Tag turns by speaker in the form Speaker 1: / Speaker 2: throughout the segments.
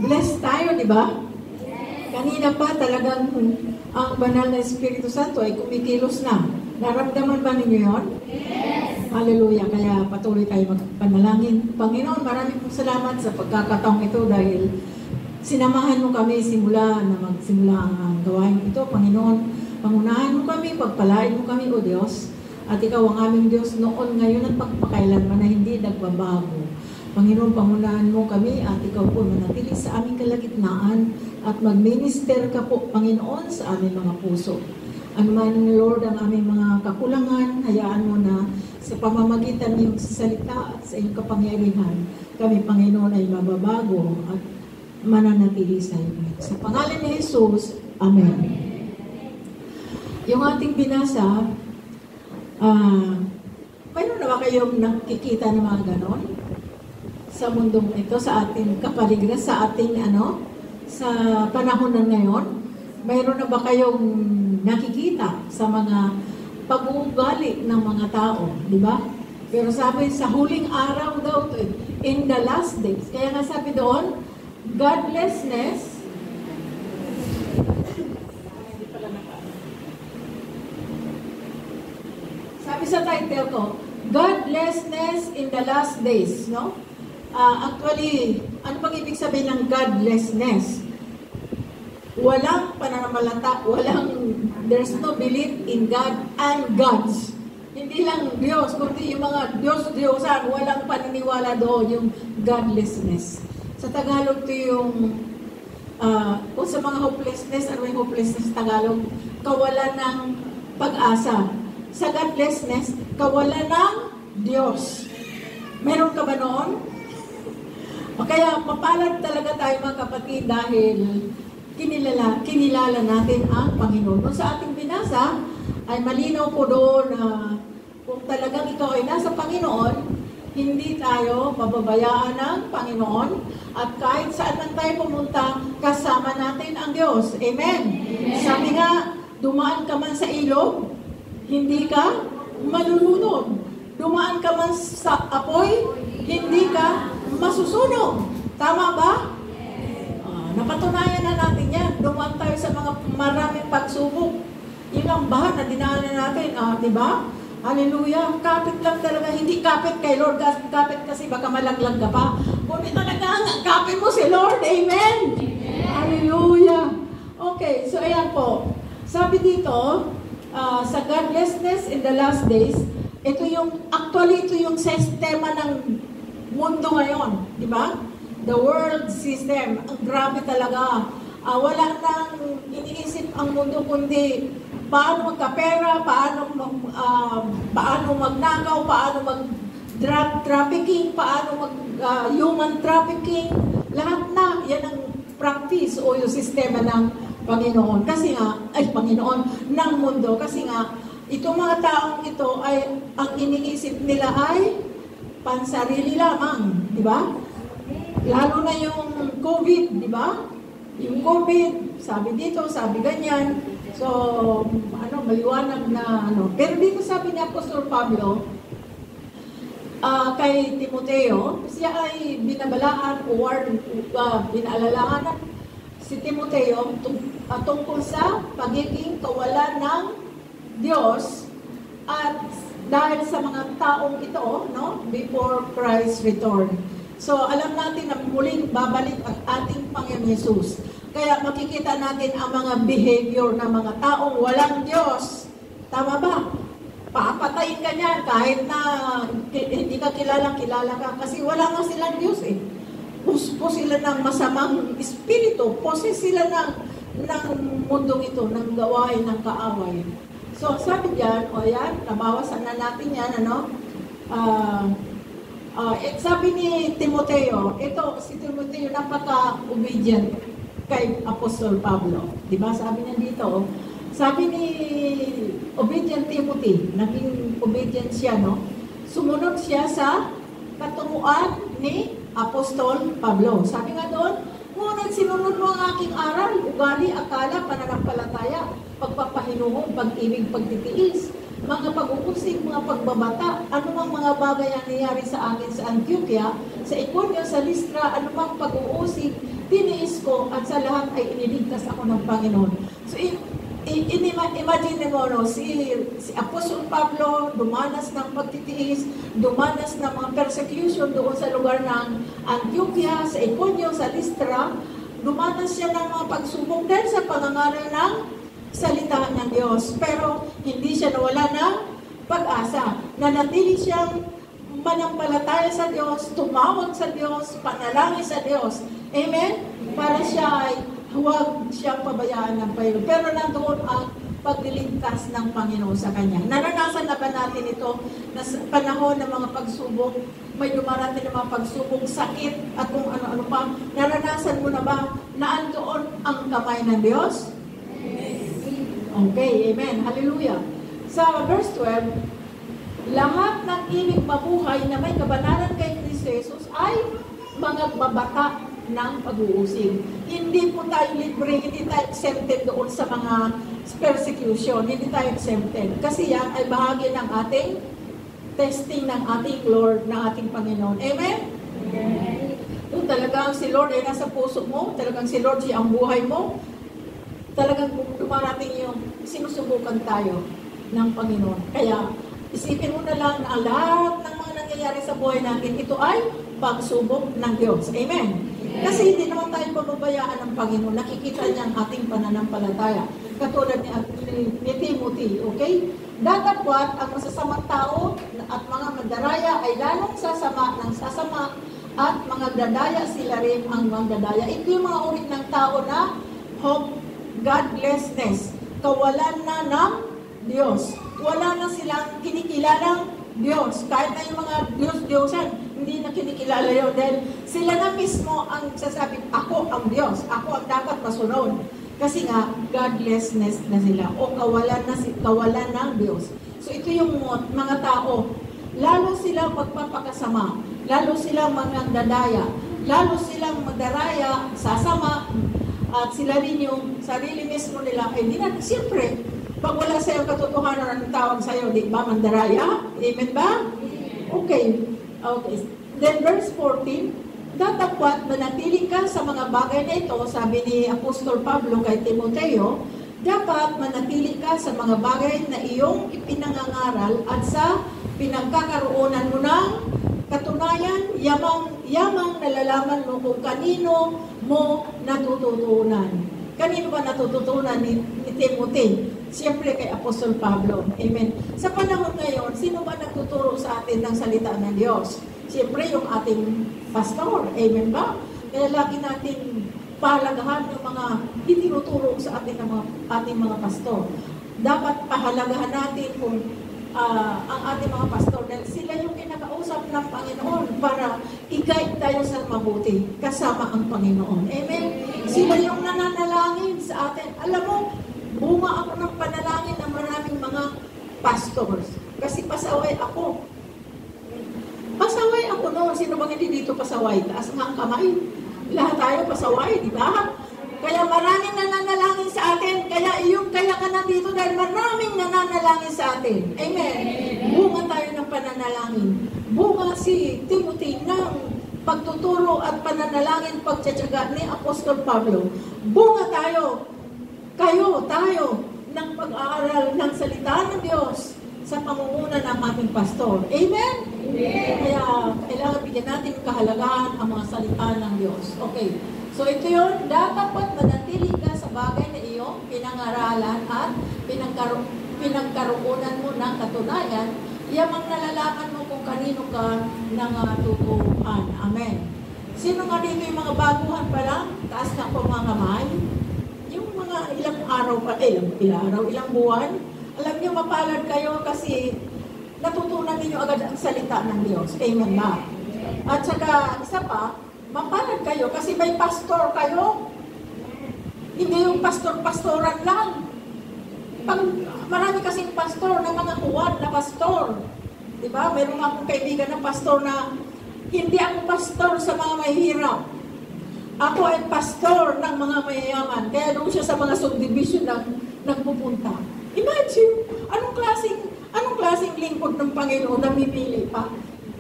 Speaker 1: Blessed tayo, di ba? Kanina pa talagang ang banal na Espiritu Santo ay kumikilos na. Naramdaman ba ninyo yun? Yes! Hallelujah! Kaya patuloy tayo magpanalangin. Panginoon, maraming pong salamat sa pagkakataong ito dahil sinamahan mo kami simula na magsimula ang gawain ito. Panginoon, pangunahan mo kami, pagpalain mo kami, O Diyos. At ikaw ang aming Diyos noon, ngayon at pagpakailanman na hindi nagbabago. Panginoon, pangunahan mo kami at ikaw po manatili sa aming kalagitnaan at mag-minister ka po, Panginoon, sa aming mga puso. Ano man, Lord, ang aming mga kakulangan, hayaan mo na sa pamamagitan ng iyong salita at sa iyong kapangyarihan, kami, Panginoon, ay mababago at mananatili sa iyo. Sa pangalan ni Jesus, Amen. Yung ating binasa, mayroon na ba kayong nakikita ng mga ganon? Sa mundong ito, sa ating kapaligiran, sa ating sa panahon na ngayon, mayroon na ba kayong nakikita sa mga pag-uugali ng mga tao, di ba? Pero sabi, sa huling araw daw, in the last days, kaya nga sabi doon, godlessness, sabi sa title ko, godlessness in the last days, no? Actually, ano pang ibig sabihin ng godlessness? Walang pananamalata, there's no belief in God and gods. Hindi lang Diyos, kundi yung mga Diyos-Diyosan, walang paniniwala doon, yung godlessness. Sa Tagalog ito yung, kung sa mga hopelessness, ano yung hopelessness sa Tagalog? Kawalan ng pag-asa. Sa godlessness, kawalan ng Diyos. Meron ka ba noon? Kaya mapalad talaga tayo mga kapatid dahil kinilala natin ang Panginoon. Kung sa ating binasa, ay malinaw po doon na kung talagang ikaw ay nasa Panginoon, hindi tayo mababayaan ng Panginoon at kahit saan man tayo pumunta, kasama natin ang Diyos. Amen? Amen. Sabi nga, dumaan ka man sa ilog, hindi ka malulunod. Dumaan ka man sa apoy, hindi ka masusunog. Tama ba? Napatunayan na natin yan. Dumaan tayo sa mga maraming pagsubok. Yun ang bahan na dinaanan natin. Di ba? Hallelujah. Kapit lang talaga. Hindi kapit kay Lord. Kapit kasi baka malaglag ka pa. Kundi talaga, kapit mo si Lord. Amen? Amen. Hallelujah. Okay, so ayan po. Sabi dito, sa godlessness in the last days, ito yung sistema ng mundo ngayon, di ba? The world system, ang grabe talaga. Wala nang iniisip ang mundo kundi paano magkapera, paano magnakaw, paano mag-drug trafficking, paano human trafficking. Lahat na, yan ang practice o yung sistema ng Panginoon. Kasi nga, ng mundo. Kasi nga, itong mga taong ito ay, ang iniisip nila ay pansarili lamang, di ba? Lalo na yung COVID, di ba? Yung COVID, sabi dito, sabi ganyan. So, maliwanag na Pero dito sabi ni Apostol Pablo, kay Timoteo, siya ay binabalaan o binaalalahanan si Timoteo tungkol sa pagiging kawalan ng Diyos at dahil sa mga taong ito, before Christ's return. So, alam natin na muling babalik ang ating Panginoon Jesus. Kaya makikita natin ang mga behavior ng mga taong walang Diyos. Tama ba? Papatayin ka niyan kahit na hindi ka kilala ka. Kasi wala nga silang Diyos eh. Puspo sila ng masamang espiritu. Poses sila ng mundong ito, ng gawain, ng kaaway. So, sabi diyan, nabawasan na natin yan, sabi ni Timoteo, si Timoteo napaka-obedient kay Apostol Pablo. Diba? Sabi niya dito, sabi ni obedient Timothy, naging obedient siya, Sumunod siya sa katuruan ni Apostol Pablo. Sabi nga doon, ngunit sinunod mo ang aking aral, ugali, akala, pananampalataya, pagpapahinuhong, pag-ibig, pagtitiis, mga pag-uusig, mga pagbabata, anumang mga bagay ang nangyari sa akin sa Antioquia, sa Iconio, sa Listra, anumang pag-uusig, ko at sa lahat ay iniligtas ako ng Panginoon. So, imagine mo, no, si Apostol Pablo dumanas ng pagtitiis, dumanas ng mga persecution doon sa lugar ng Antioquia, sa Iconio, sa Listra. Dumanas siya ng mga pagsubok dahil sa pangangaral ng salita ng Diyos. Pero hindi siya nawala ng pag-asa. Nanatili siyang manampalataya sa Diyos, tumawag sa Diyos, panalangin sa Diyos. Amen? Para siya ay huwag siyang pabayaan ng Panginoon. Pero nandoon ang pagliligtas ng Panginoon sa kanya. Naranasan na ba natin ito na sa panahon ng mga pagsubok, may dumarating ng mga pagsubok, sakit, at kung ano-ano pa, naranasan mo na ba na andoon ang kamay ng Diyos? Okay, amen. Hallelujah. Sa verse 12, lahat ng ibig mabuhay na may kabanalan kay Kristo Jesus ay mga babata ng pag-uusig. Hindi po tayo libre, hindi tayo exempted doon sa mga persecution. Hindi tayo exempted. Kasi yan ay bahagi ng ating testing ng ating Lord, ng ating Panginoon. Amen? Amen. Kung talagang si Lord ay nasa puso mo, talagang si Lord siya ang buhay mo, talagang dumarating yung sinusubukan tayo ng Panginoon. Kaya, isipin mo na lang na lahat ng mga nangyayari sa buhay natin, ito ay pagsubok ng Diyos. Amen? Kasi hindi naman tayo pababayaan ng Panginoon. Nakikita niya ang ating pananampalataya. Katulad ni Timothy, okay? Datapwat ang masasamang tao at mga mandaraya ay lalong sasama ng sasama at mga dadaya sila rin ang mga dadaya. Ito yung mga uri ng tao na hope, godlessness, kawalan na ng Diyos. Wala na silang kinikilalang Diyos. Kahit na yung mga Diyos-Diyosan, hindi na kinikilala yun. Dahil sila na mismo ang sasabi, ako ang Diyos. Ako ang dapat masunod. Kasi nga, godlessness na sila. O kawalan ng Diyos. So ito yung mga tao. Lalo silang magpapakasama. Lalo silang magdadaya. Lalo silang magdaraya, sasama. At sila rin yung sarili mismo nila. Hindi na, siyempre, pag wala sa'yo katotohanan, ang tawag sa'yo, di ba, mandaraya? Amen ba? Okay. Then verse 14, datapwat manatili ka sa mga bagay na ito, sabi ni Apostol Pablo kay Timoteo, dapat manatili ka sa mga bagay na iyong ipinangangaral at sa pinagkakaroon mo ng katunayan, yamang nalalaman mo kung kanino mo natututunan. Kanino ba natututunan ni Timothy? Siyempre kay Apostol Pablo. Amen. Sa panahon ngayon, sino ba nagtuturo sa atin ng salita ng Diyos? Siyempre yung ating pastor. Amen ba? Kaya lagi natin pahalagahan yung mga itinuturo sa atin ng ating mga pastor. Dapat pahalagahan natin kung ang ating mga pastor dahil sila yung kinakausap ng Panginoon para i-guide tayo sa mabuti kasama ang Panginoon. Amen? Sila yung nananalangin sa atin. Alam mo, bunga ako ng panalangin ng maraming mga pastors. Kasi pasaway ako. Pasaway ako noon. Sino bang hindi dito pasaway? Taas nga ang kamay. Lahat tayo pasaway, di ba? Kaya maraming nananalangin sa atin. Kaya ka nandito dahil maraming nananalangin sa atin. Amen. Bunga tayo ng pananalangin. Bunga si Timothy ng pagtuturo at pananalangin pagtsatsaga ni Apostol Pablo. Bunga tayo. Tayo ng pag-aaral ng salita ng Diyos sa pamumuno ng ating pastor. Amen? Amen. Kaya kailangan bigyan natin kahalagahan ang mga salita ng Diyos. Okay. So ito yun, dapat manatili ka sa bagay na iyong pinangaralan at pinagkaroonan mo ng katunayan, yamang nalalaman mo kung kanino ka nangatutuphan. Amen. Sino nga dito yung mga baguhan pa lang? Taas na po mga kamay. Yung mga ilang araw pa, ilang buwan. Alam niyo, mapalad kayo kasi natutunan ninyo agad ang salita ng Diyos. Amen ba? At saka, isa pa, mapalad kayo kasi may pastor kayo. Hindi yung pastor-pastoran lang. Marami kasing pastor na mga kuwan na pastor. Diba? Meron akong kaibigan na pastor na hindi ako pastor sa mga mahihirap. Ako ay pastor ng mga mayayaman. Kaya doon siya sa mga subdivision na nagpupunta. Imagine, anong klaseng lingkod ng Panginoon na mipili pa.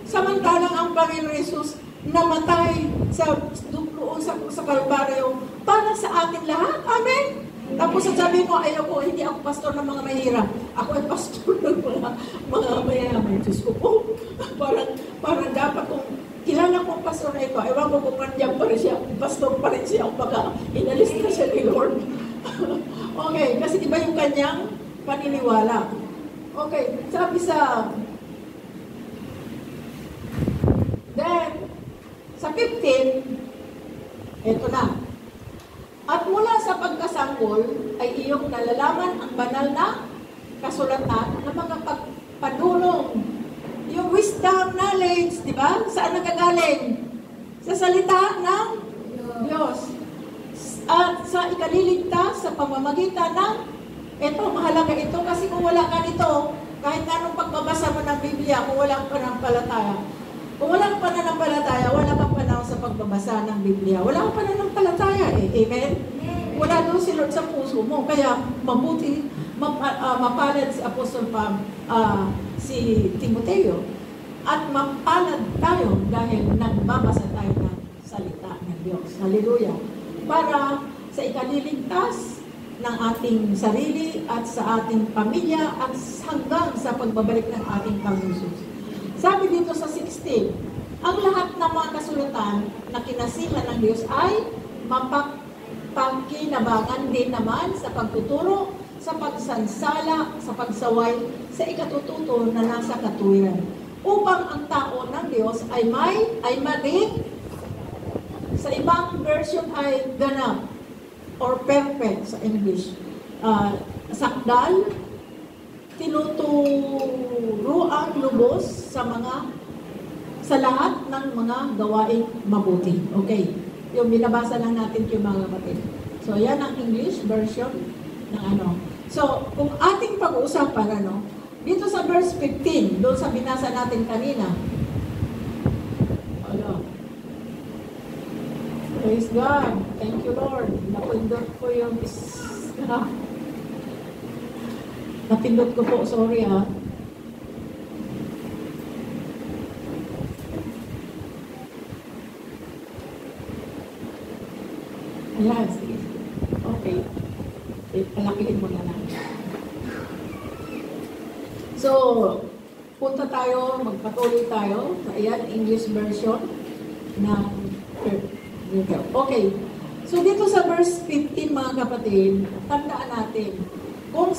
Speaker 1: Samantalang ang Panginoon Jesus namatay sa doon sa Kalbaryo para sa ating lahat. Amen? Tapos sasabihin mo, ayoko, hindi ako pastor ng mga mahirap. Ako ay pastor ng mga mayayaman. Diyos ko po, parang dapat kung kilala kong pastor na ito, ewan ko kung nandiyan pa rin siya, pastor pa rin siya, baka inalis na siya ni Lord. Okay, kasi iba yung kanyang paniniwala. Okay, sabi then, sa 15, eto na. At mula sa pagkasanggol ay iyong nalalaman ang banal na kasulatan na mga pagpadulong. Yung wisdom, knowledge, di ba? Saan nagagaling? Sa salita ng Diyos. At sa ikaliligtas, sa pamamagitan ng, eto, mahalaga ito kasi kung wala ka nito, kahit anong pagbabasa mo ng Biblia, kung walang pananampalataya, kung walang pananampalataya, wala kang panahon sa pagbabasa ng Biblia. Wala kang pananampalataya eh. Amen? Wala doon si Lord sa puso mo. Kaya mabuti, mapalad si Apostol si Timoteo. At mapalad tayo dahil nagbabasa tayo ng salita ng Diyos. Hallelujah. Para sa ikaliligtas ng ating sarili at sa ating pamilya at hanggang sa pagbabalik ng ating Panginoon. Sabi dito sa 16, ang lahat ng mga kasulatan na kinasihan ng Diyos ay mapagkinabangan din naman sa pagtuturo, sa pagsansala, sa pagsaway, sa ikatututo na nasa katuwiran. Upang ang tao ng Diyos ay maging, sa ibang version ay ganap, or perfect sa English. Sakdal, tinuturuang lubos sa lahat ng mga gawaing mabuti. Okay. Yung binabasa lang natin yung mga kapatid. So, yan ang English version ng ano. So, kung ating pag-uusapan, dito sa verse 15, doon sa binasa natin kanina. Praise God. Thank you, Lord. Napindot ko yung napindot ko po, sorry ha. Ayan, sige. Okay. Palakihin mo na lang. So, punta tayo, magpatuloy tayo. Ayan, English version ng okay. So, dito sa verse 15, mga kapatid, tandaan natin, kung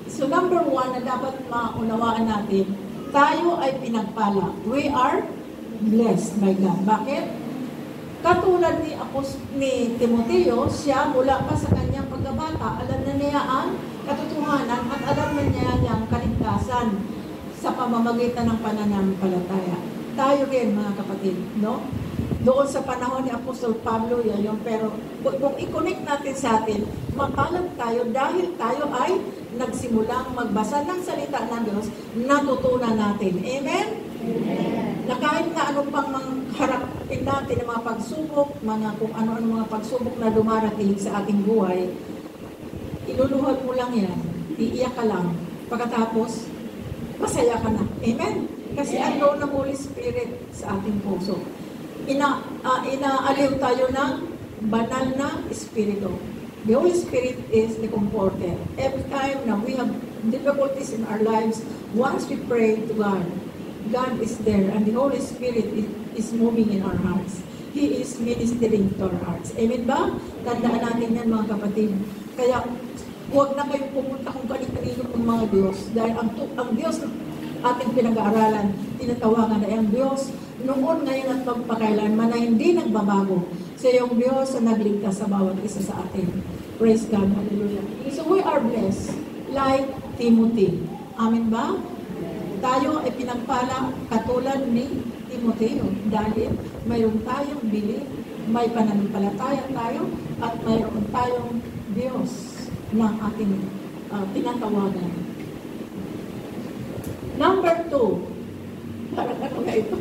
Speaker 1: so number 1 na dapat maunawaan natin, tayo ay pinagpala. We are blessed by God. Bakit? Katulad ni Timoteo, siya mula pa sa kanyang pagkabata, alam na niya ang katotohanan at alam na niya ang kaligtasan sa pamamagitan ng pananampalataya. Tayo rin, mga kapatid, no? Doon sa panahon ni Apostol Pablo, yan yung, pero kung i-connect natin sa atin, mapalad tayo dahil tayo ay nagsimulang magbasa ng salita ng Diyos, natutunan natin. Amen? Amen. Na kahit na anong pang harapin natin ng mga pagsubok, kung ano-ano mga pagsubok na dumarating sa ating buhay, iluluhod mo lang yan, iiyak ka lang, pagkatapos, masaya ka na. Amen? Kasi ano ng Holy Spirit sa ating puso. Inaaliw tayo ng banal na Espiritu. The Holy Spirit is the comforter. Every time na we have difficulties in our lives, once we pray to God, God is there and the Holy Spirit is moving in our hearts. He is ministering to our hearts. Amen ba? Tandaan natin yan, mga kapatid. Kaya, huwag na kayong pumunta kung kanino ng mga Diyos. Dahil ang Diyos ating pinag-aaralan, tinatawagan na ang Diyos noon, ngayon at magpakailanman na hindi nagbabago. Siya yung Diyos na nagligtas sa bawat isa sa atin. Praise God. Hallelujah. So we are blessed like Timothy. Amen ba? Tayo ay pinagpala katulad ni Timoteo dahil mayroon tayong bili, may pananampalataya tayo at mayroon tayong Diyos ng ating tinatawagan. Number 2. Parang ano nga ito?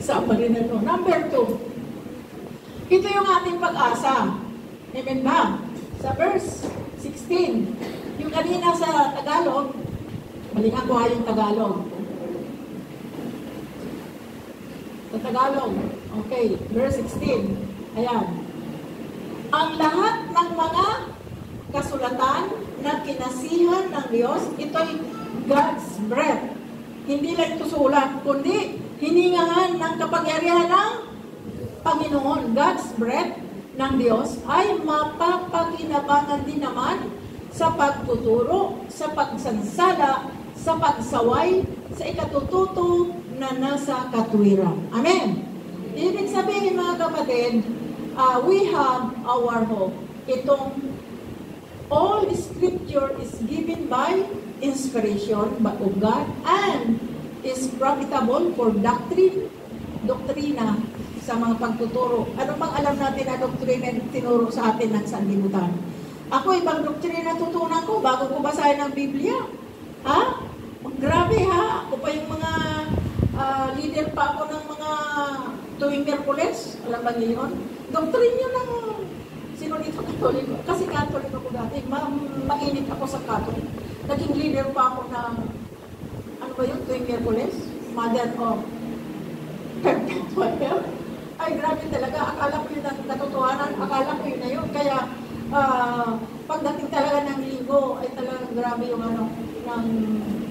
Speaker 1: Sama rin ito. Number 2. Ito yung ating pag-asa. Amen ba? Sa verse 16. Yung kanina sa Tagalog, balikan ko yung Tagalog. Sa Tagalog. Okay, verse 16. Ayan. Ang lahat ng mga kasulatan na kinasihan ng Diyos, ito'y God's breath. Hindi lang ito sulat, kundi hiningahan ng kapangyarihan ng Panginoon. God's breath ng Diyos ay mapapakinabangan din naman sa pagtuturo, sa pagsansala, sa pagsaway, sa ikatututo na nasa katwiran. Amen. Ibig sabihin mga kapatid, we have our hope. Itong all scripture is given by inspiration of God and is profitable for doktrina sa mga pagtuturo. Ano bang alam natin na doktrina tinuro sa atin ng sanlibutan? Ako, ibang doktrina tutunan ko bago ko basahin ang Biblia. Ha? Grabe ha? Ako pa yung mga leader pa ako ng mga tuwing Miyerkules. Alam ba niyo yun? Doktrin yun ng sino dito Katoliko. Kasi Katolik ako dati. Mainit ako sa Katolik. Naging leader pa ako ng ano ba yun? Tuwing Miyerkules? Mother of Perpetual. Ay, grabe talaga. Akala ko yun ang katotohanan. Akala ko yun na yun. Kaya, pagdating talaga ng linggo, ay talagang grabe yung ano,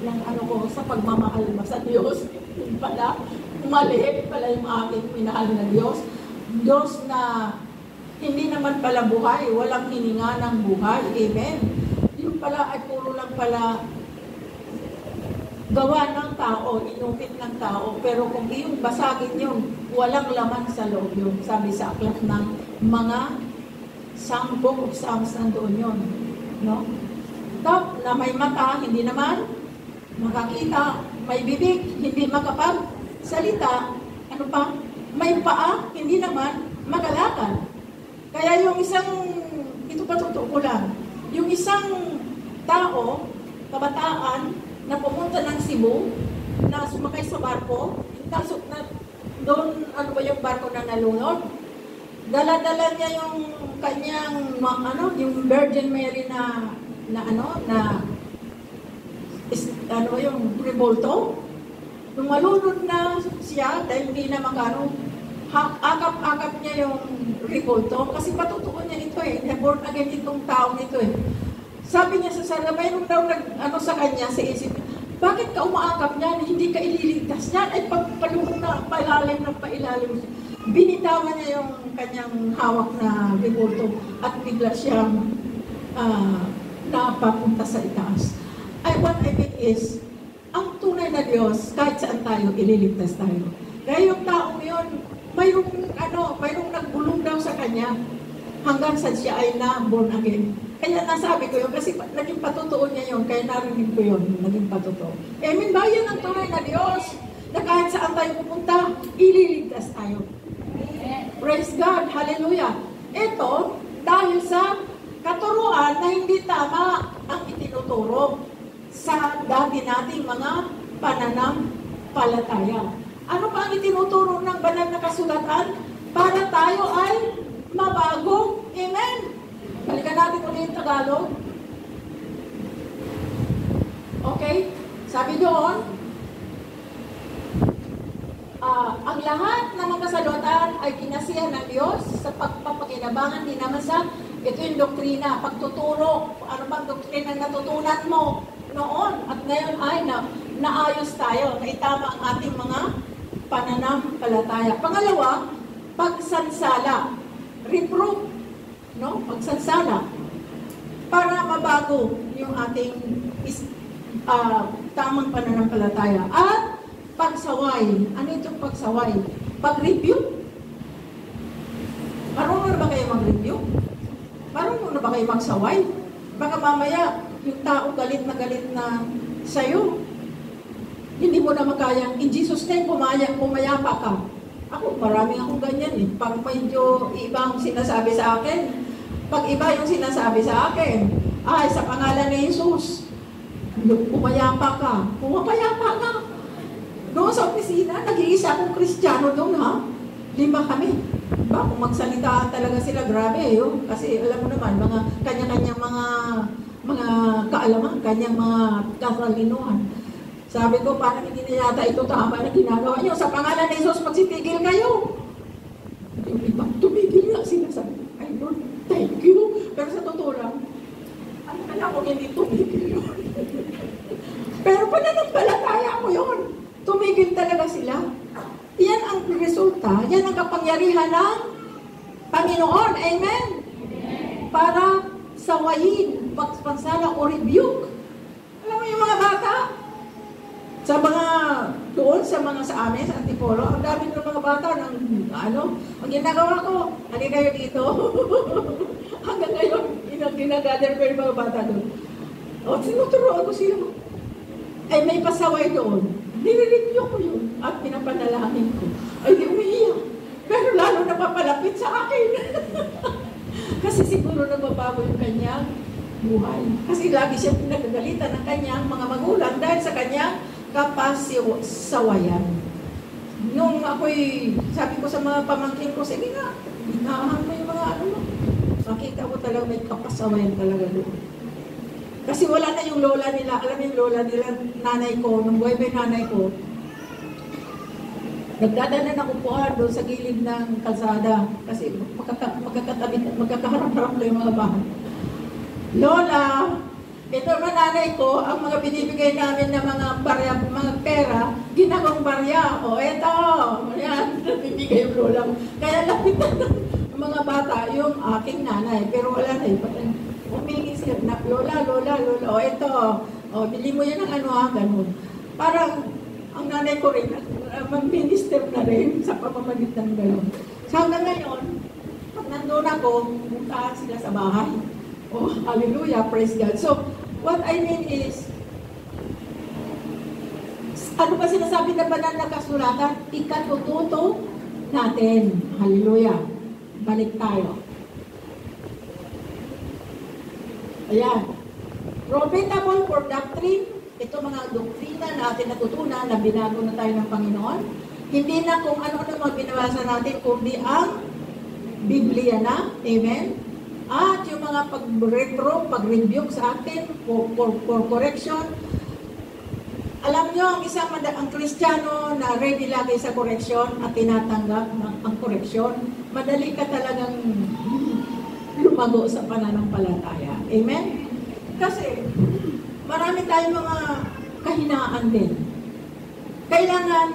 Speaker 1: ng ano ko, sa pagmamahal ba sa Diyos. Yung pala, maliit pala yung aking minahal na Diyos. Diyos na hindi naman pala buhay, walang hininga ng buhay. Amen. Yung pala ay puro lang pala gawa ng tao, inupit ng tao, pero kung iyong basagin yun, walang laman sa loob yun. Sabi sa aklat ng mga Book of Psalms nandoon yun. No? Top, na may mata, hindi naman makakita, may bibig, hindi makapagsalita, ano pa? May paa, hindi naman makalakad. Kaya yung isang, ito pa totoo ko lang, yung isang tao, kabataan, na pumunta ng Cebu, na sumakay sa barko, tasok na doon, ano ba yung barko na nalunod? Dala-dala niya yung kanyang, yung Virgin Mary na yung revolto. Nung malunod na siya, dahil hindi na makano, akap-akap niya yung revolto, kasi patutuon niya ito born again itong taong ito Sabi niya sa sarili, mayroon daw sa kanya, sa isip, bakit ka umaakap niyan? Hindi ka ililigtas niyan. Ay pagpalunod na pailalim. Binitawan niya yung kanyang hawak na revolto at bigla siyang napapunta sa itaas. What I mean is, ang tunay na Diyos, kahit saan tayo, ililigtas tayo. Kaya yung taong yun, mayroong nagbulong daw sa kanya hanggang sa siya ay na-born again. Kaya nasabi ko yun, kasi naging patutuon niya yun, kaya narinig ko yun, naging patutuon. Amen ba? Yan ang tunay na Diyos, na kahit saan tayo pupunta, ililigtas tayo. Praise God, hallelujah. Ito, dahil sa katuruan na hindi tama ang itinuturo sa dati nating mga pananampalataya. Ano pa ang itinuturo ng banal na kasulatan? Para tayo ay mabago. Amen. Balikan natin ulit yung Tagalog. Okay? Sabi doon, ang lahat ng mga kasalutan ay kinasihan ng Diyos sa pagpapakinabangan din naman sa ito yung doktrina, pagtuturo, ano bang doktrina na natutunan mo noon at ngayon ay naayos tayo, naitama ang ating mga pananampalataya. Pangalawa, pagsansala, reproof, no? Pagsansala para mabago yung ating tamang pananampalataya. At pagsaway. Ano itong pagsaway? Pag-review. Marunong na ba kayo mag-review? Marunong na ba kayo magsaway? Baka mamaya, yung tao galit na sa'yo. Hindi mo na makayang, in Jesus' name, pumayapa ka. Ako, maraming akong ganyan Pag medyo iba ang sinasabi sa akin, pag iba yung sinasabi sa akin, ay, sa pangalan ni Jesus, pumayapa ka. Pumapayapa ka. Doon sa opisina, nag-iisa akong Kristiyano doon, ha? 5 kami. Ba, kung magsalitaan talaga sila, grabe, Kasi alam mo naman, mga kanya-kanyang mga kaalaman, kanyang mga katalinuhan. Sabi ko, parang hindi na yata ito tama na ginagawa nyo. Sa pangalan ni Jesus, magsitigil kayo. Yung iba, tumigil nga sila. Sabi, ay Lord, thank you. Pero sa totoo lang, alam ko hindi tumigil yun. Pero pananampalataya ko yun. Tumigil talaga sila. Yan ang resulta, yan ang kapangyarihan ng Panginoon. Amen? Para sawayin, pagspansala o rebuke. Alam mo yung mga bata, sa mga, doon sa mga sa amin, sa Antipolo, ang dami ng mga bata ng, ang ginagawa ko, halika kayo dito. Hanggang ngayon, ginagather ko yung mga bata doon. O, tinuturuan ko sila. Ay, may pasaway doon. Nire-review ko yun at pinapanalangin ko. Ay, di umiiyak. Pero lalo na papalapit sa akin. Kasi siguro nagbabago yung kanyang buhay. Kasi lagi siya pinagagalitan ng kanyang mga magulang dahil sa kanyang kapasawayan. Nung ako'y, sabi ko sa mga pamangkin ko, sige nga, inahan mo yung mga mo. Makita mo talaga may kapasawayan talaga doon. Kasi wala na yung lola nila. Alam mo yung lola nila, nanay ko, nung buhay ba nanay ko, nagdadala na upuan doon sa gilid ng kalsada. Kasi magkakaharap-harap na yung mga bahay. Lola, ito naman nanay ko, ang mga binibigay namin na mga barya, mga pera, ginagawang barya. O eto, yan, nabibigay yung lola. Kaya lapitan ng mga bata yung aking nanay. Pero wala na yun. Humingi siya na, lola, o eto, o bili mo yan ng ganun. Parang, ang nanay ko rin, mag-minister na rin sa pamamagitan ng gano'n. So hanggang ngayon, pag nandun ako, puntaan sila sa bahay. Oh, hallelujah, praise God. So, what I mean is, ano ba sinasabi na banal na kasulatan? Ikatututo natin. Hallelujah. Balik tayo. Ayan. Profitable for doctrine. Ito mga doktrina na atin natutunan na binago na tayo ng Panginoon. Hindi na kung ano-ano mga binabasa natin, kundi ang Biblia na. Amen? At yung mga pag-rebuke sa atin for correction. Alam nyo, ang Kristiyano na ready lagi sa correction at tinatanggap ang correction, madali ka talagang lumago sa pananampalataya. Amen? Kasi, marami tayong mga kahinaan din. Kailangan,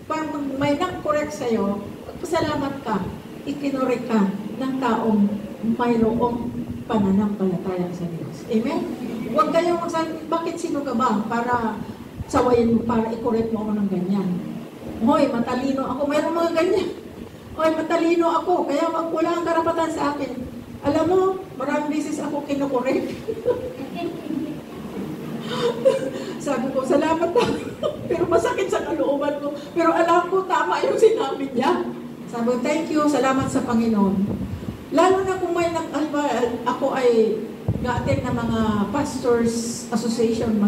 Speaker 1: pag may nag-correct sa'yo, pasalamat ka, ikinorek ka ng taong mayroong pananampalataya sa Diyos. Amen? Huwag kayong magsabi, bakit sino ka ba para sawayin mo, para i-correct mo ako ng ganyan? Hoy, matalino ako, mayroong mga ganyan. Hoy, matalino ako, kaya wala ang karapatan sa akin. Alam mo, maraming beses ako kinokorek. Sabi ko, salamat na. Pero masakit sa kalooban ko. Pero alam ko, tama yung sinabi niya. Sabi ko, thank you, salamat sa Panginoon. Lalo na kung may ako ay ga-attend na mga pastors association,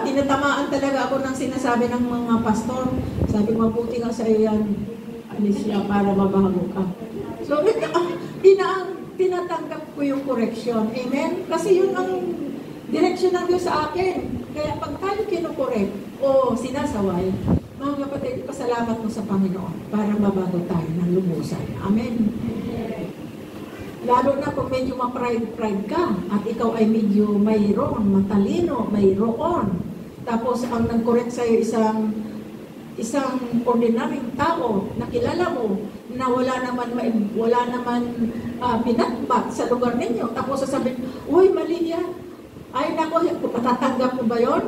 Speaker 1: tinatamaan talaga ako ng sinasabi ng mga pastor. Sabi ko, mabuti nga sa iyo yan, Alicia, para mabago ka. So, tinatanggap ko yung correction. Amen? Kasi yun ang direksyon ng Diyos sa akin. Kaya pag tayo kinukorek o sinasaway, mga kapatid, pasalamat mo sa Panginoon para mabago tayo ng lubusan. Amen? Lalo na kung medyo ma-pride ka at ikaw ay medyo mayroon, matalino, mayroon. Tapos ang nag-correct sa'yo isang ordinaryong tao na kilala mo na wala naman pinatbat sa lugar ninyo. Tapos sasabihin, uy, mali yan. Ay, nako, matatanggap mo ba yun?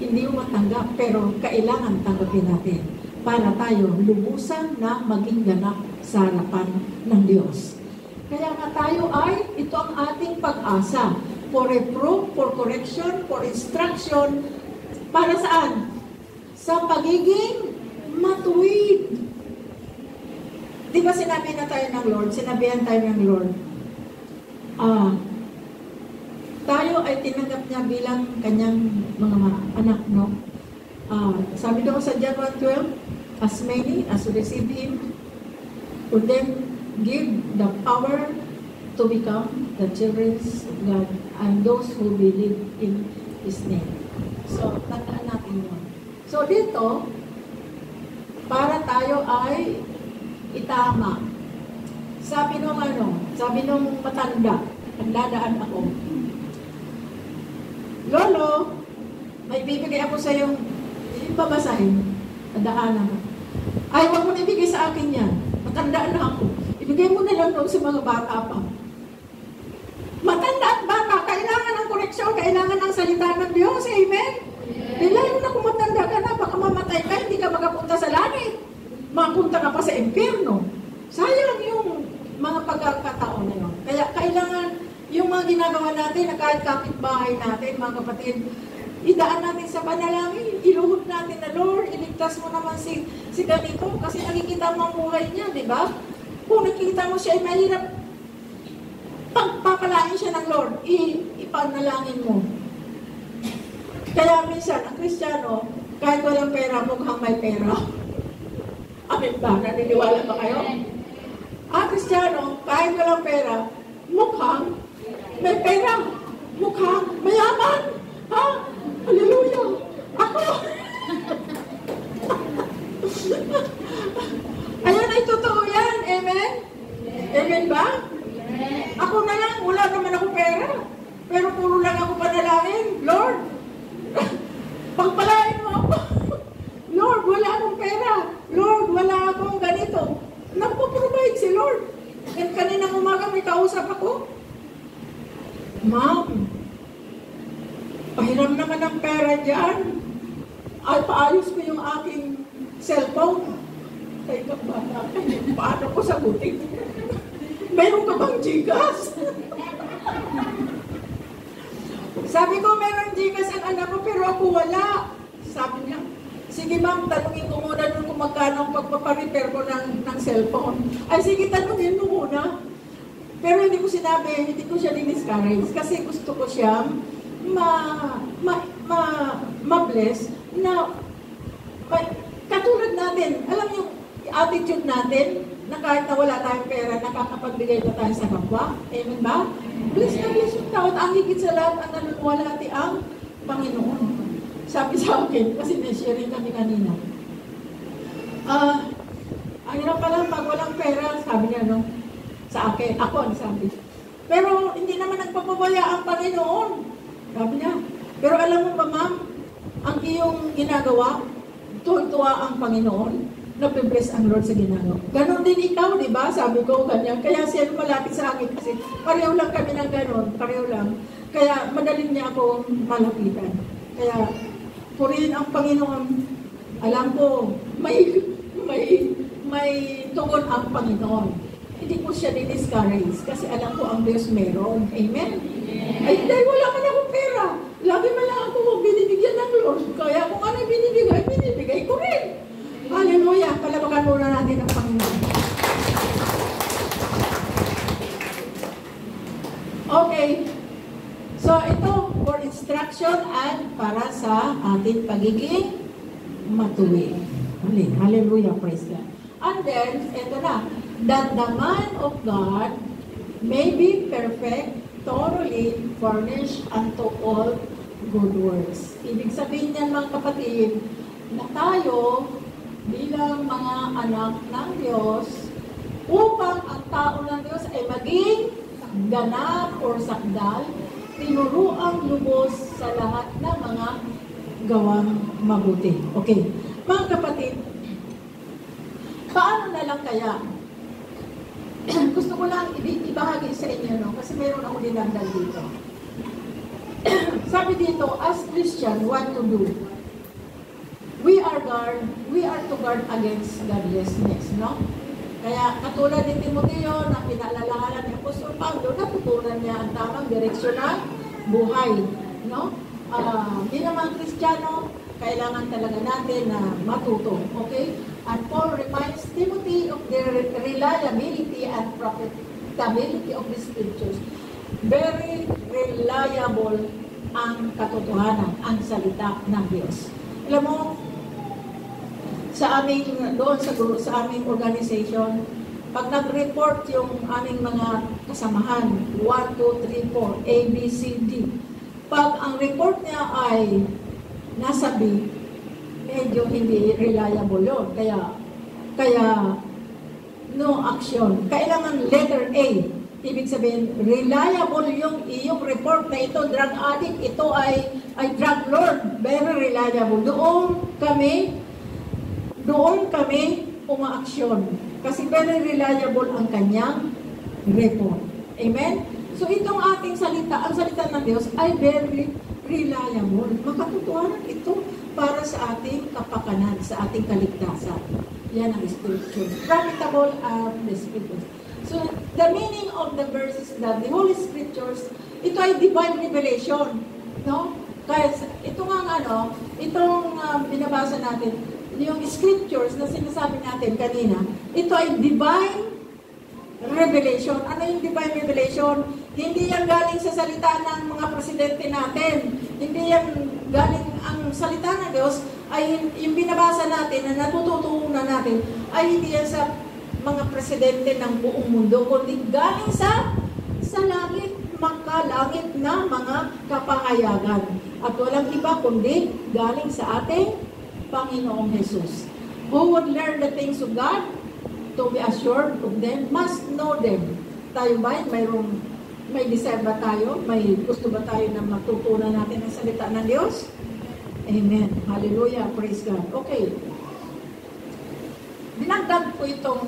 Speaker 1: Hindi mo matanggap, pero kailangan tanggapin natin para tayo lubusan na maging ganap sa harapan ng Diyos. Kaya nga tayo ito ang ating pag-asa for reproof, for correction, for instruction. Para saan? Sa pagiging matuwid. Di ba sinabihan tayo ng Lord, tayo ay tinanggap niya bilang kanyang mga anak, no? Sabi doon sa John 1:12, as many as receive Him, for them give the power to become the children of God, and those who believe in His name. So, tandaan natin yun. So, dito, para tayo ay itama. Sabi nung matanda, nagdadaan ako, Lolo, may bibigay ako sa yung babasahin, nadaanan mo. Ay, huwag mo na ibigay sa akin yan. Matandaan na ako. Ibigay mo na lang daw sa mga bata pa. Matanda at bata, kailangan ng koreksyon, kailangan ng salita ng Diyos. Amen? Lalo na kung matanda ka na, baka mamatay ka, hindi ka makapunta sa langit. Mapunta ka pa sa impyerno. Sayang yung mga pagkakataon na yun. Kaya kailangan yung mga ginagawa natin na kahit kapitbahay natin, mga kapatid, idaan natin sa panalangin, iluhod natin na, Lord, iligtas mo naman si ganito kasi nakikita mo ang buhay niya, di ba? Kung nakikita mo siya ay mahirap, pagpapalain siya ng Lord, ipanalangin mo. Kaya minsan, ang Kristiyano, kahit walang pera, mukhang may pera. Amin ba? Naniniwala ba kayo? Ang Kristiyano, kahit walang pera, mukhang may pera. Mukhang mayaman. Ha? Hallelujah! Ako! Ayan ay totoo yan. Amen? Amen ba? Ako na lang, wala naman ako pera. Pero puro lang ako panalangin. Lord, pagpalain mo ako. Lord, wala akong pera. Lord, wala akong ganito. Nagpo-provide si Lord. And kaninang umaga may kausap ako. Ma'am, pahiram naman ng pera dyan. Ay, paayos ko yung aking cellphone. Kaya ka ba? Paano ko sagutin? Meron ka bang Gcash? Sabi ko, meron Gcash ang anak ko, pero ako wala. Sabi niya, sige ma'am, tanungin ko muna nun kung magkano ang pagpaparepair ko ng cellphone. Ay, sige, tanungin mo muna. Pero hindi ko sinabi, hindi ko siya diniscourage kasi gusto ko siya ma-bless na katulad natin. Alam niyo, attitude natin na kahit na wala tayong pera, nakakapagbigay na tayo sa kapwa. Amen ba? Bless na bless yung tao. Ang higit sa lahat, ang nanunwalhati ang Panginoon. Sabi sa akin, kasi na-sharing kami kanina. Ang hirap pala pag walang pera, sabi niya, no? Sa akin, ako ang sabi. Pero hindi naman nagpapabaya ang Panginoon. Sabi niya. Pero alam mo ba, ma'am, ang iyong ginagawa, tuwa ang Panginoon, napibless ang Lord sa ginagawa. Ganon din ikaw, di ba? Sabi ko, ganyan. Kaya siya malapit sa akin kasi pareho lang kami ng ganon, pareho lang. Kaya madaling niya ako malapitan. Kaya, purihin ang Panginoon. Alam ko, may tugon ang Panginoon. Hindi ko siya di-discourage kasi alam ko ang Diyos meron. Amen? Ay, dahil wala man akong pera. Lagi man lang ako binibigyan ng Lord. Kaya kung ano binibigay ko rin. Hallelujah! Palabakan muna natin ang Panginoon. Okay. So, ito for instruction and para sa ating pagiging matuwid. Hallelujah! Praise God. And then, ito na. That the man of God may be perfect, thoroughly furnished unto all good works. Ibig sabihin niyan, mga kapatid, na tayo bilang mga anak ng Diyos, upang ang tao ng Diyos ay maging ganap or sakdal, tinuruang lubos sa lahat ng mga gawang mabuti. Okay. Mga kapatid, paano na lang kaya? Gusto ko lang ibahagi sa inyo, no? Kasi mayroon ako dinagdag dito. Sabi dito, as Christian, what to do? We are to guard against godlessness, no? Kaya katulad ni Timoteo na pinaalalahanan ni Apostol Pablo, natutunan niya ang tamang direksyon ng buhay, no? Bilang mga Kristiyano, kailangan talaga natin na matuto, okay? And Paul reminds Timothy of the reliability and profitability of the Scriptures. Very reliable ang katotohanan, ang salita ng Diyos. Alam mo, sa aming organization, pag nag-report yung aming mga kasamahan, 1, 2, 3, 4, A, B, C, D, Pag ang report niya ay nasa B, medyo hindi reliable yun. Kaya no action. Kailangan letter A. Ibig sabihin, reliable yung iyong report na ito, drug addict, ito ay drug lord. Very reliable. Doon kami umaaksyon. Kasi very reliable ang kanyang report. Amen? So itong ating salita, ang salita ng Diyos ay very reliable. Makatotohanan ito para sa ating kapakanan, sa ating kaligtasan. Yan ang scriptures. Profitable are the scriptures. So, the meaning of the verse is that the Holy Scriptures, ito ay divine revelation. No? Kaya ito nga itong binabasa natin, yung scriptures na sinasabi natin kanina, ito ay divine revelation. Ano yung divine revelation? Hindi yan galing sa salita ng mga presidente natin. Hindi yan galing, ang salita ng Diyos ay yung binabasa natin na natututunan natin ay hindi yan sa mga presidente ng buong mundo, kundi galing sa langit, makalangit na mga kapahayagan. At walang iba kundi galing sa ating Panginoong Jesus. Who would learn the things of God, to be assured of them, must know them. Tayo ba? May desire ba tayo? May gusto ba tayo na matutunan natin ang salita ng Diyos? Amen. Hallelujah. Praise God. Okay. Dinagdag ko itong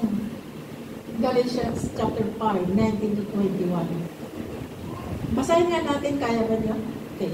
Speaker 1: Galatians chapter 5, 19 to 21. Basahin nga natin, kaya ba niyo? Okay.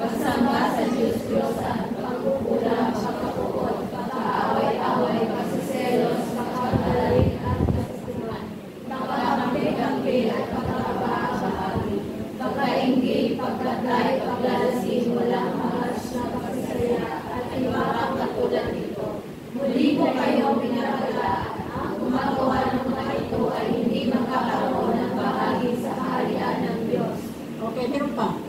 Speaker 2: Pagsamba sa Diyos-Diyosan, pagkukulang sa kapukot, pagkaaway-away, pagsiselos, pagkakalarin at kasisiman, pagkakampi-kampi at pagkakabahan sa hati, pagkainggi, pagkatay, paglalasing, walang malas na pagkasaya at iba ang katulad nito. Muli ko kayo binabala, ang gumagawa ng mga ito ay hindi magkakaroon ng bahagi sa kaharian ng Diyos.
Speaker 1: Okay, meron pa.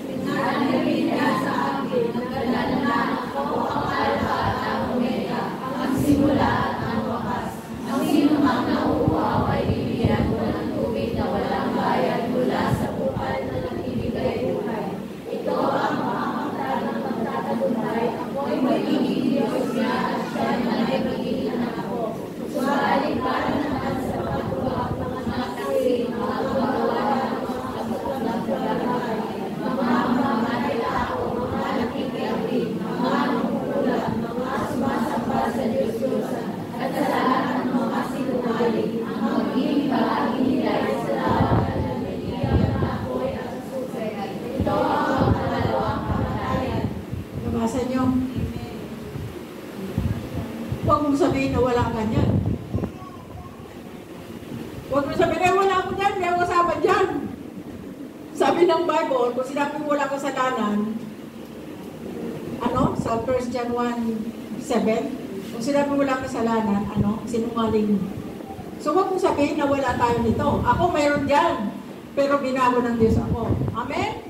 Speaker 2: Pinanalangin niya sa akin, nagdala na ako ang Alpha at ang Omega, ang simula at ang wakas. Ang sinumang nauuhaw ay bibigyan ko ng tubig na walang bayad mula sa bukal na nagbibigay buhay. Ito ang mamamagitan ng pagtatagumpay. Ako'y magiging Diyos niya at siya na ay magiging anak ko. Subalit para naman sa pagtuwag ng mga kasi, mga gumagawa ng mga kabutang ng pagkakamay, mga mamanilao, mga nakikiapi, mga makukulang, mga sumasamba sa Diyos-Diyosan, at sa lahat ng mga sinungaling, ang magiging bahagi nila ay sa lahat na binigyan ng apoy at susay. Ito ang pangalawang kamatayan.
Speaker 1: Nabasa niyo? Huwag mong sabihin na wala ka niyan. Huwag mong sabihin, wala ako dyan, may ako kasama dyan. Sabi ng Bible, kung sinabi mo wala kasalanan, sa 1 John 1:7, kung sinabi mo wala kasalanan, sinungaling. So huwag mong sabihin na wala tayo nito. Ako mayroon dyan, pero binago ng Diyos ako. Amen?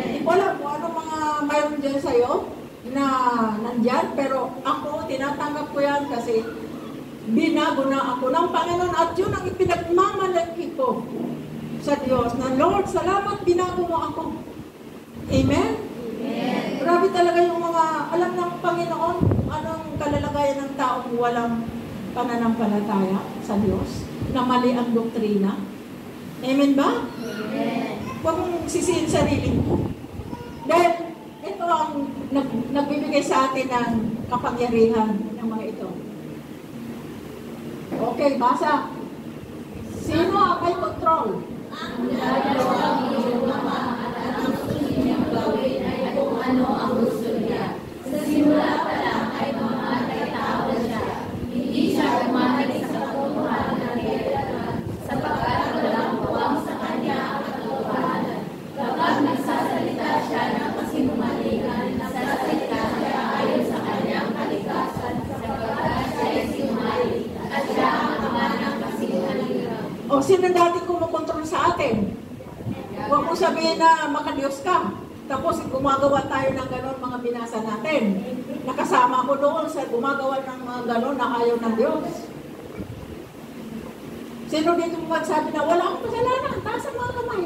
Speaker 1: Hindi ko alam kung ano mga mayroon dyan sa'yo na nandyan, pero ako, tinatanggap ko yan kasi binago na ako ng Panginoon at yun ang ipinagmamalaki ko sa Diyos na, Lord, salamat, binago mo ako. Amen? Amen. Grabe talaga yung mga, alam ng Panginoon, anong kalalagayan ng taong walang pananampalataya sa Diyos, na mali ang doktrina. Amen ba? Amen. Huwag mong sisihin sarili mo. Dahil, ito ang nagbibigay sa atin ng kapangyarihan ng mga ito. Okay, basa. Sino ang may control?
Speaker 2: Ang lalaro ang iyong ama at ang gusto niyang gawin ay kung ano ang gusto niya. Sa simula pa lang ay mamatay tao na siya. Hindi siya umalis sa katotohanan ng kailanman sapagkat walang puwang sa kanya ang katotohanan. Kapag nagsasalita siya ng kasinungalingan, nagsasalita siya ayon sa kanyang kalikasan sapagkat siya ay sinungaling at siya ang ama ng kasinungalingan.
Speaker 1: O sino dati kumukontrol sa atin? Huwag mo sabihin na makadiyos ka. Tapos gumagawa tayo ng gano'n mga binasa natin. Nakasama ko doon sa gumagawa ng mga gano'n na ayaw ng Diyos. Sino dito magsabi na wala akong kasalanan? Taas ang mga kamay.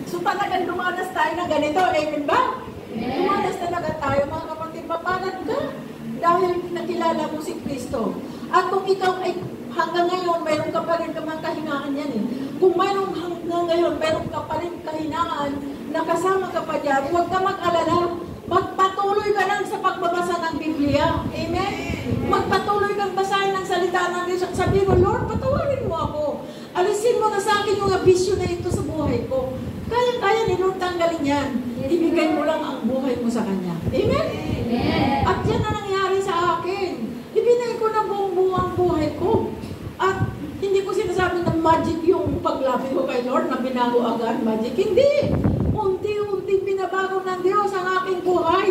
Speaker 1: So talagang dumanas tayo na ganito. Amen ba? Dumanas talaga tayo, mga kapatid. Papalat ka dahil nakilala mo si Kristo. At kung ikaw ay hanggang ngayon, mayroon ka pa rin kamang kahinaan yan eh. Kung mayroon hanggang ngayon, mayroon ka pa rin kahinaan, nakasama ka pa dyan, huwag ka mag-alala. Magpatuloy ka lang sa pagbabasa ng Biblia. Amen? Magpatuloy kang basahin ng salita ng Diyos. Sabihin mo, Lord, patawarin mo ako. Alisin mo na sa akin yung abisyo na ito sa buhay ko. Kaya ni Lord tanggalin yan. Ibigay mo lang ang buhay mo sa Kanya. Amen?
Speaker 2: Amen.
Speaker 1: At yan na nangyari sa akin. Ibinay ko na buong buhay ko. At hindi ko sinasabi na magic yung paglapit ko kay Lord na binago agad. Magic. Hindi. Unti-unting binabago ng Diyos ang aking buhay.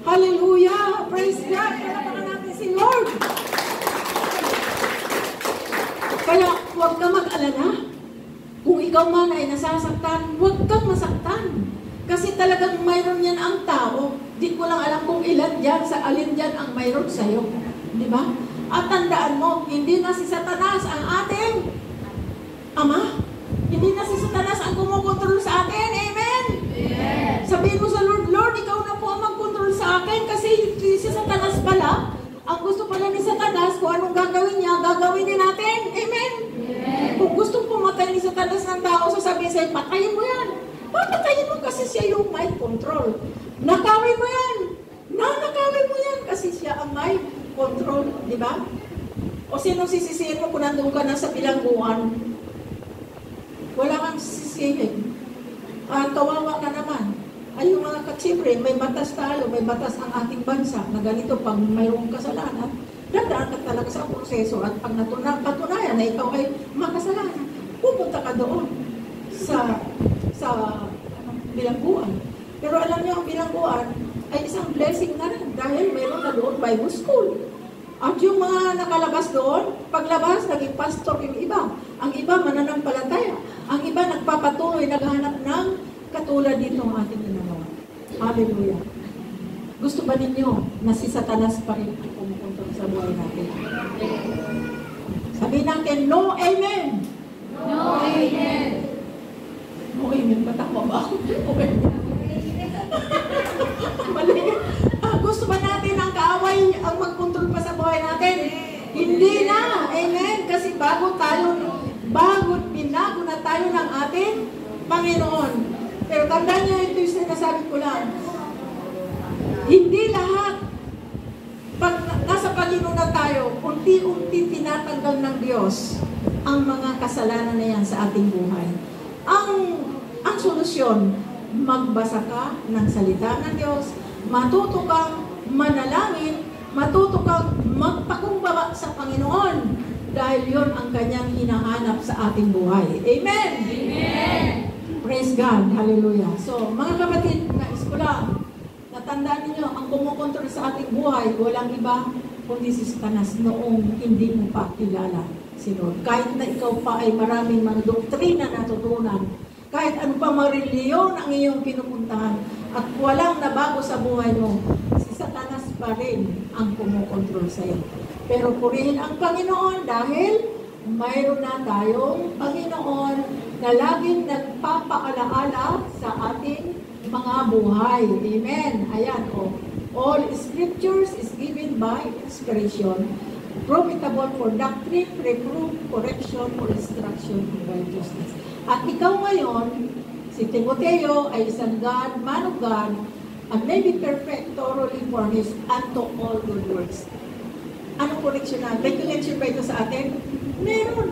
Speaker 1: Hallelujah! Praise God! Palapakan natin si Lord. Kaya huwag ka mag-alala. Kung ikaw man ay nasasaktan, huwag kang masaktan. Kasi talagang mayroon yan ang tao. Di ko lang alam kung ilan dyan, sa alin dyan ang mayroon sa'yo. Di ba? At tandaan mo, hindi na si Satanas ang ating Ama. Hindi na si Satanas ang kumukontrol sa atin. Amen?
Speaker 2: Amen.
Speaker 1: Sabihin mo sa Lord, Lord, ikaw na po ang mag-control sa akin kasi si Satanas pala, ang gusto pala ni Satanas, kung anong gagawin niya, gagawin din natin. Amen?
Speaker 2: Amen.
Speaker 1: Kung gustong pumatay ni Satanas ng tao, sasabihin sa'yo, patayin mo yan. Papatayin mo kasi siya yung may control. Nakawin mo yan. Nakawin mo yan kasi siya ang may control. Di ba? O sino sisisihin mo kung nandun ka na sa bilangguan? Wala kang sisisihin. Kawawa ka naman. Ay yung mga katsipre, may batas tayo, may batas ang ating bansa na ganito pag mayroong kasalanan, dadaan ka talaga sa proseso at pag patunayan na ikaw ay makasalanan, pupunta ka doon sa bilangguan. Pero alam niyo, ang bilangguan ay isang blessing na rin dahil mayroon na doon Bible School. At yung mga nakalabas doon, paglabas, naging pastor yung iba. Ang iba mananampalataya. Ang iba nagpapatuloy, naghahanap ng katulad dito ang ating ginagawa. Hallelujah. Gusto ba ninyo na si Satanas pa rin ang pumupunta sa buhay natin? Sabihin natin, no amen!
Speaker 2: No, amen.
Speaker 1: No amen, patakwa ba ako? Okay. Mali. Gusto ba natin ang kaaway ang magkontrol pa sa buhay natin? Hindi na. Amen. Kasi binago na tayo ng ating Panginoon. Pero tandaan niyo, ito yung sinasabi ko lang. Hindi lahat. Pag nasa Panginoon na tayo, unti-unti tinatanggal ng Diyos ang mga kasalanan na yan sa ating buhay. Ang solusyon, magbasa ka ng salita ng Diyos, matuto kang manalangin, matuto kang magpakumbaba sa Panginoon dahil yon ang kanyang hinahanap sa ating buhay. Amen!
Speaker 2: Amen.
Speaker 1: Praise God! Hallelujah! So, mga kapatid na eskwela, natandaan ninyo, ang kumukontrol sa ating buhay, walang iba kundi si Satanas noong hindi mo pa kilala si Lord. Kahit na ikaw pa ay maraming mga doktrina natutunan, kahit ano pa mga reliyon ang iyong pinupuntahan, at walang nabago sa buhay mo, si Satanas pa rin ang kumukontrol sa iyo. Pero purihin ang Panginoon dahil mayroon na tayong Panginoon na laging nagpapaalaala sa ating mga buhay. Amen. Ayan o. All scriptures is given by inspiration, profitable for doctrine, reproof, correction, or instruction in righteousness. At ikaw ngayon, si Timoteo ay isang man of God, and may be perfect, thoroughly furnished unto all good works. Anong correction na? May correction ba ito sa atin? Meron.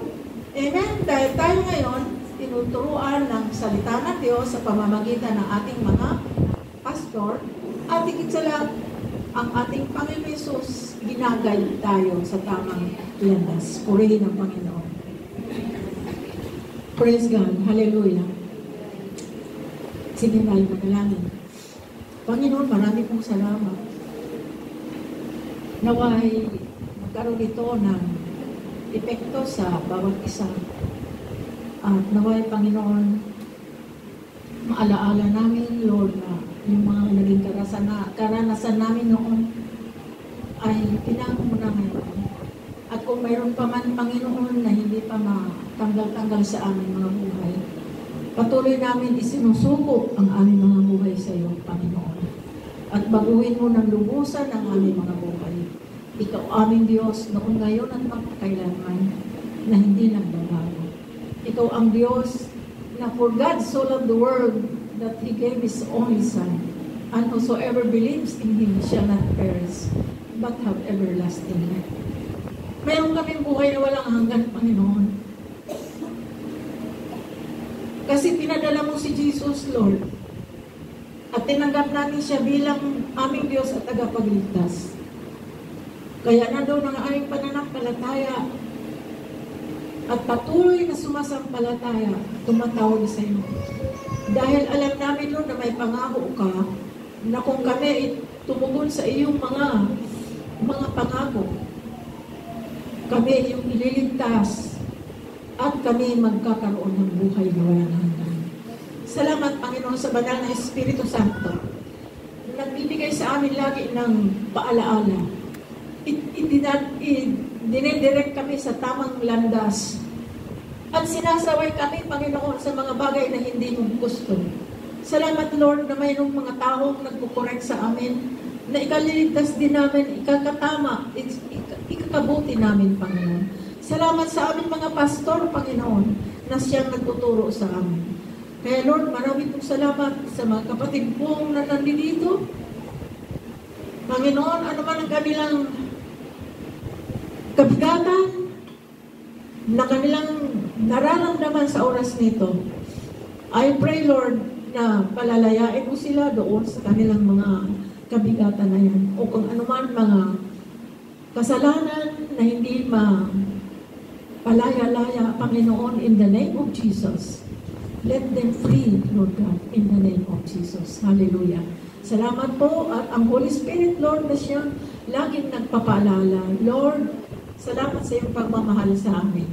Speaker 1: Amen? Dahil tayo ngayon, tinuturuan ng salita ng Diyos sa pamamagitan ng ating mga pastor, at higit sa lahat, ang ating Panginoon Jesus, ginagay tayo sa tamang landas. Purihin ang Panginoon. Praise God. Hallelujah. Sige tayo manalangin. Panginoon, marami pong salamat. Naway magkaroon ito ng epekto sa bawat isa. At naway, Panginoon, maalaala namin, Lord, na yung mga naging karanasan namin noon ay pinako mo na ngayon. At kung mayroon pa man, Panginoon, na hindi pa matanggal-tanggal sa aming mga buhay, patuloy namin isinusuko ang aming mga buhay sa iyo, Panginoon. At baguhin mo ng lubusan ang aming mga buhay. Ikaw aming Diyos noon, ngayon at magpakailanman na hindi nagbabago. Ikaw ang Diyos na for God so loved the world that He gave His only Son, and whosoever believes in Him shall not perish, but have everlasting life. Mayroon kaming buhay na walang hanggan, Panginoon. Kasi pinadala mo si Jesus, Lord, at tinanggap namin siya bilang aming Diyos at tagapagligtas. Kaya na doon ang aming pananampalataya at patuloy na sumasampalataya, tumatawag sa iyo. Dahil alam namin, Lord, na may pangako ka na kung kami tumugon sa iyong mga pangako, kami iyong ililigtas at kami magkakaroon ng buhay na walang hanggan. Salamat, Panginoon, sa banal na Espiritu Santo. Nagbibigay sa amin lagi ng paalaala. Dinidirect kami sa tamang landas. At sinasaway kami, Panginoon, sa mga bagay na hindi mo gusto. Salamat, Lord, na mayroong mga taong nagkukorek sa amin, na ikaliligtas din namin, ikakatama, ikakabuti namin, Panginoon. Salamat sa aming mga pastor, Panginoon, na siyang nagtuturo sa amin. Kaya, Lord, marami pong salamat sa mga kapatid pong na nandito. Panginoon, ano man ang kanilang kabigatan na kanilang nararamdaman sa oras nito, I pray, Lord, na palalayain mo sila doon sa kanilang mga kabigatan na yan. O kung anuman mga kasalanan na hindi palaya-laya, Panginoon, in the name of Jesus. Let them free, Lord God, in the name of Jesus. Hallelujah. Salamat po at ang Holy Spirit, Lord, na siya laging nagpapaalala. Lord, salamat sa iyong pagmamahal sa amin.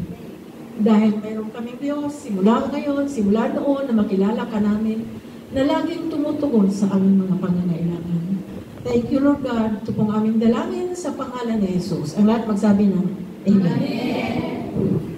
Speaker 1: Dahil mayroon kaming Diyos, simula ngayon, simula noon, na makilala ka namin, na laging tumutugon sa aming mga pangangailangan. Thank you, Lord God. Ito pong aming dalangin sa pangalan ni Jesus. Ang lahat magsabi na, Amen. Amen.